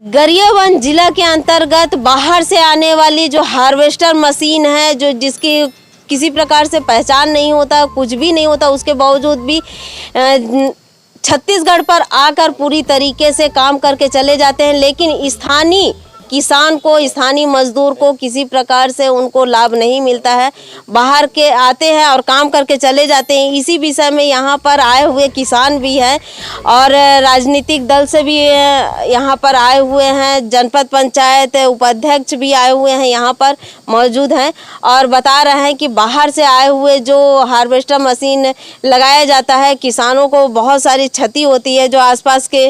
गरियाबंद जिला के अंतर्गत बाहर से आने वाली जो हार्वेस्टर मशीन है, जो जिसकी किसी प्रकार से पहचान नहीं होता, कुछ भी नहीं होता, उसके बावजूद भी छत्तीसगढ़ पर आकर पूरी तरीके से काम करके चले जाते हैं। लेकिन स्थानीय किसान को, स्थानीय मजदूर को किसी प्रकार से उनको लाभ नहीं मिलता है। बाहर के आते हैं और काम करके चले जाते हैं। इसी विषय में यहाँ पर आए हुए किसान भी हैं और राजनीतिक दल से भी यहाँ पर आए हुए हैं। जनपद पंचायत उपाध्यक्ष भी आए हुए हैं, यहाँ पर मौजूद हैं और बता रहे हैं कि बाहर से आए हुए जो हार्वेस्टर मशीन लगाया जाता है, किसानों को बहुत सारी क्षति होती है। जो आसपास के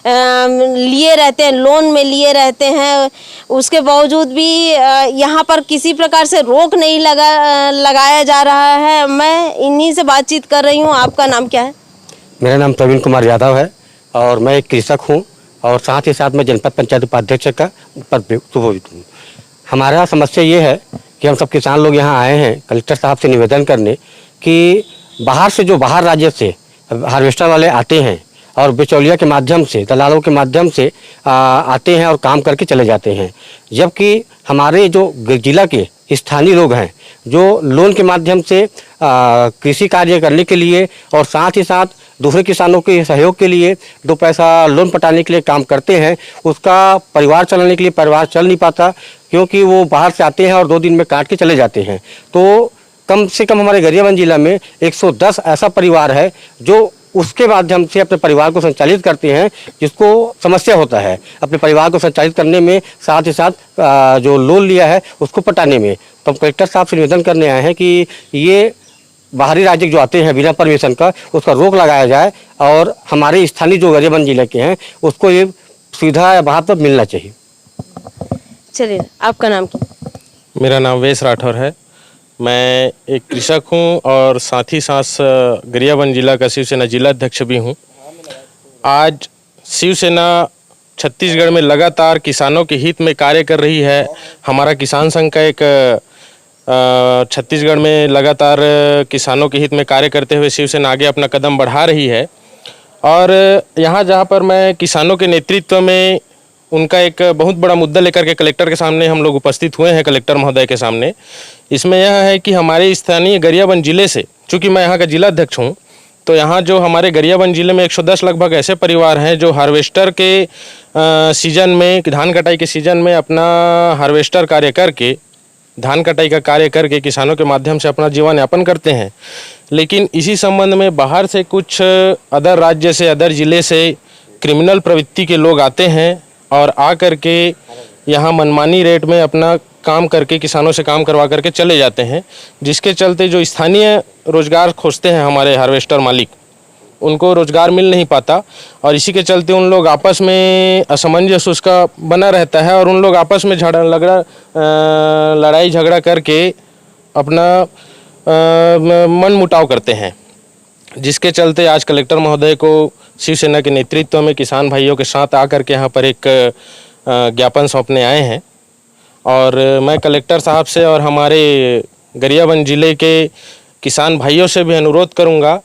लिए रहते हैं, लोन में लिए रहते हैं, उसके बावजूद भी यहाँ पर किसी प्रकार से रोक नहीं लगाया जा रहा है। मैं इन्हीं से बातचीत कर रही हूँ। आपका नाम क्या है? मेरा नाम प्रवीण कुमार यादव है और मैं एक कृषक हूँ और साथ ही साथ मैं जनपद पंचायत उपाध्यक्ष का पद पे सुशोभित हूँ। हमारा समस्या ये है कि हम सब किसान लोग यहाँ आए हैं कलेक्टर साहब से निवेदन करने कि बाहर से जो बाहर राज्य से हार्वेस्टर वाले आते हैं और बिचौलिया के माध्यम से, दलालों के माध्यम से आते हैं और काम करके चले जाते हैं, जबकि हमारे जो जिला के स्थानीय लोग हैं जो लोन के माध्यम से कृषि कार्य करने के लिए और साथ ही साथ दूसरे किसानों के सहयोग के लिए दो पैसा लोन पटाने के लिए काम करते हैं, उसका परिवार चलाने के लिए परिवार चल नहीं पाता क्योंकि वो बाहर से आते हैं और 2 दिन में काट के चले जाते हैं। तो कम से कम हमारे गरियाबंद जिला में 110 ऐसा परिवार है जो उसके माध्यम से अपने परिवार को संचालित करते हैं, जिसको समस्या होता है अपने परिवार को संचालित करने में, साथ ही साथ जो लोन लिया है उसको पटाने में। तो हम कलेक्टर साहब से निवेदन करने आए हैं कि ये बाहरी राज्य जो आते हैं बिना परमिशन का, उसका रोक लगाया जाए और हमारे स्थानीय जो गरियाबंद जिले के हैं उसको ये सुविधा वहाँ पर मिलना चाहिए। चलिए, आपका नाम क्या? मेरा नाम वेश राठौर है। मैं एक कृषक हूं और साथ ही साथ गरियाबंद जिला का शिवसेना जिला अध्यक्ष भी हूं। आज शिवसेना छत्तीसगढ़ में लगातार किसानों के हित में कार्य कर रही है। हमारा किसान संघ का एक छत्तीसगढ़ में लगातार किसानों के हित में कार्य करते हुए शिवसेना आगे अपना कदम बढ़ा रही है। और यहाँ जहाँ पर मैं किसानों के नेतृत्व में उनका एक बहुत बड़ा मुद्दा लेकर के कलेक्टर के सामने हम लोग उपस्थित हुए हैं, कलेक्टर महोदय के सामने। इसमें यह है कि हमारे स्थानीय गरियाबंद जिले से, चूँकि मैं यहाँ का जिला अध्यक्ष हूँ, तो यहाँ जो हमारे गरियाबंद जिले में 110 लगभग ऐसे परिवार हैं जो हार्वेस्टर के सीजन में, धान कटाई के सीजन में अपना हार्वेस्टर कार्य करके, धान कटाई का कार्य करके किसानों के माध्यम से अपना जीवन यापन करते हैं। लेकिन इसी संबंध में बाहर से कुछ अदर राज्य से, अदर जिले से क्रिमिनल प्रवृत्ति के लोग आते हैं और आ करके यहाँ मनमानी रेट में अपना काम करके किसानों से काम करवा करके चले जाते हैं, जिसके चलते जो स्थानीय रोजगार खोजते हैं हमारे हार्वेस्टर मालिक, उनको रोजगार मिल नहीं पाता और इसी के चलते उन लोग आपस में असमंजस उसका बना रहता है और उन लोग आपस में लड़ाई झगड़ा करके अपना मन मुटाव करते हैं, जिसके चलते आज कलेक्टर महोदय को शिवसेना के नेतृत्व में किसान भाइयों के साथ आकर के यहाँ पर एक ज्ञापन सौंपने आए हैं। और मैं कलेक्टर साहब से और हमारे गरियाबंद जिले के किसान भाइयों से भी अनुरोध करूँगा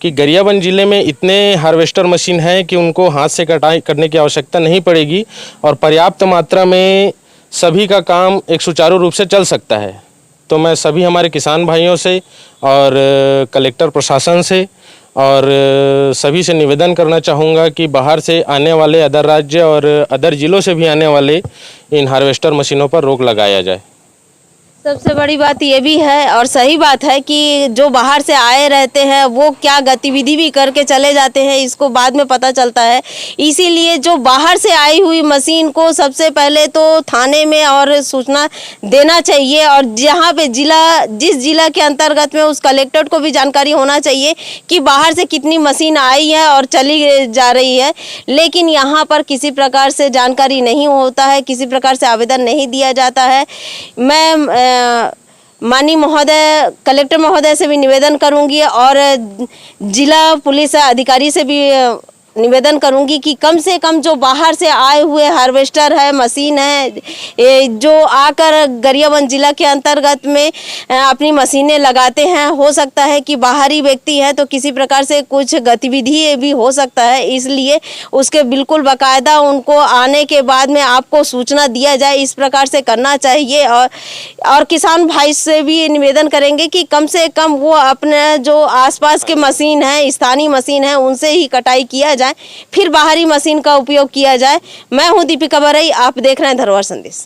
कि गरियाबंद जिले में इतने हार्वेस्टर मशीन हैं कि उनको हाथ से कटाई करने की आवश्यकता नहीं पड़ेगी और पर्याप्त मात्रा में सभी का काम एक सुचारू रूप से चल सकता है। तो मैं सभी हमारे किसान भाइयों से और कलेक्टर प्रशासन से और सभी से निवेदन करना चाहूँगा कि बाहर से आने वाले अदर राज्य और अदर जिलों से भी आने वाले इन हार्वेस्टर मशीनों पर रोक लगाया जाए। सबसे बड़ी बात ये भी है और सही बात है कि जो बाहर से आए रहते हैं वो क्या गतिविधि भी करके चले जाते हैं, इसको बाद में पता चलता है। इसीलिए जो बाहर से आई हुई मशीन को सबसे पहले तो थाने में और सूचना देना चाहिए और जहाँ पे जिस जिला के अंतर्गत में उस कलेक्टर को भी जानकारी होना चाहिए कि बाहर से कितनी मशीन आई है और चली जा रही है। लेकिन यहाँ पर किसी प्रकार से जानकारी नहीं होता है, किसी प्रकार से आवेदन नहीं दिया जाता है। मैं माननीय महोदय, कलेक्टर महोदय से भी निवेदन करूंगी और जिला पुलिस अधिकारी से भी निवेदन करूंगी कि कम से कम जो बाहर से आए हुए हार्वेस्टर है, मशीन है, जो आकर गरियाबंद जिला के अंतर्गत में अपनी मशीनें लगाते हैं, हो सकता है कि बाहरी व्यक्ति है तो किसी प्रकार से कुछ गतिविधि भी हो सकता है, इसलिए उसके बिल्कुल बाकायदा उनको आने के बाद में आपको सूचना दिया जाए, इस प्रकार से करना चाहिए। और किसान भाई से भी निवेदन करेंगे कि कम से कम वो अपने जो आसपास के मशीन है, स्थानीय मशीन है, उनसे ही कटाई किया जाए, फिर बाहरी मशीन का उपयोग किया जाए। मैं हूं दीपिका बरई, आप देख रहे हैं धरोहर संदेश।